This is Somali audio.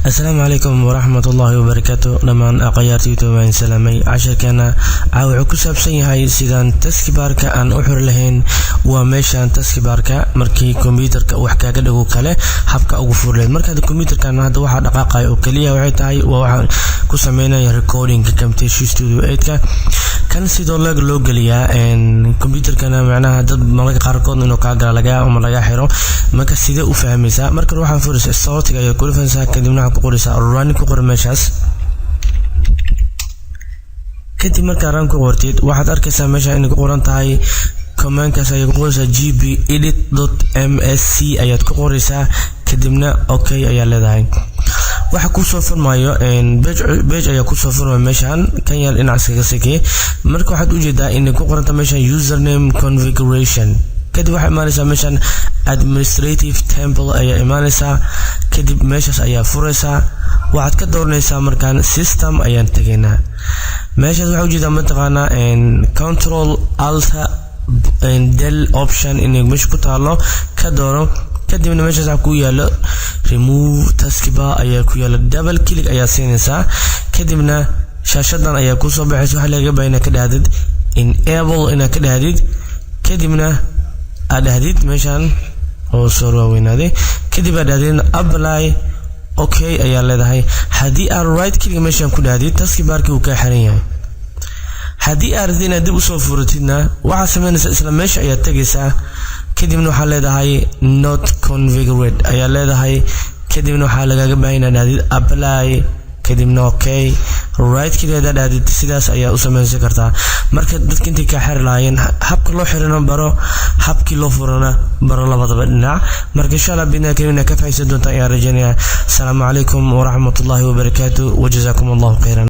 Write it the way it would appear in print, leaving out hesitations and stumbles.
السلام عليكم ورحمة الله وبركاته. لمن أقيارتي توبان سلامي عشر كان عاو كسب سيهاي سيدان تسكبارك أن أحر لهن وميشان تسكبارك مركي كمبيوتر وحكا قدقو كله حبك أغفور لهن مركا الكمبيوتر كان هذا واحد دقاقة وكلية وعيتاي وواحد كسمينا ريكوردينج كمتيشي ستوديو 8 كان سيدو لو قليا ان كمبيوتر كان معناها dad malaga qaarkood inuu ka galaga ama laga xiro marka sida u fahmaysa marka waxaan furaysaa sawtiga iyo kulfansa kadibna ku qoraysaa run ku qor meeshaas kadib marka run ku qortid waxaad arkaysaa meesha in ku qoran tahay command-kaas ay ku qoraysaa gb-edit.msc ayaad ku qoraysaa kadibna okay ayaa leedahay waxa ku soo furmayo page ayaa ku soo furmay meeshan kan yar dhinac iskaga sikay marka waxaad u jeedaa in ku qoranta meeshan username configuration kadib waxa imaanaysa meeshan administrative template ayaa imaanaysa kadib meeshaas ayaa furaysa waxaad ka dooranaysaa markaan system ayaan tagaynaa meeshaas waxa u jeedaa mataqaana control alt and del option in meesha ku taalo ka dooro kadibna meeshaas ku yaalo remove taskbar ayaa ku yaalo double click ayaa siinaysaa kadibna shaashadan ayaa ku soo baxaysa waxa laga baahnaa ka dhaadid enable ina ka dhaadid kadibna aad dhaadid meeshan oo soo waaweynaade kadib aad dhaadid apply okay ayaa leedahay hadii aad right click meeshan ku dhaadid taskbarkii uu ka xiran yahay hadii aad dina dib u soo furatidna waxa sameynaysa isla meesha ayaa tagaysaa kadibna waxa leedahay not configured ayaa leedahay kadibna waxa laga baahnaa dhaadid apply kadibna okay right click dhaadid sidaas ayaa u sameeysan kartaa marka dadka inta ka xir laayeen habka loo xirano baro habkii loo furana baro labadaba dhinac marka insha Allah bina keenna ka faa'iido doonta ayaa rajaynaya. Assalamu alaykum wa rahmatullahi wa barakatuh wa jazakumullahu khairan.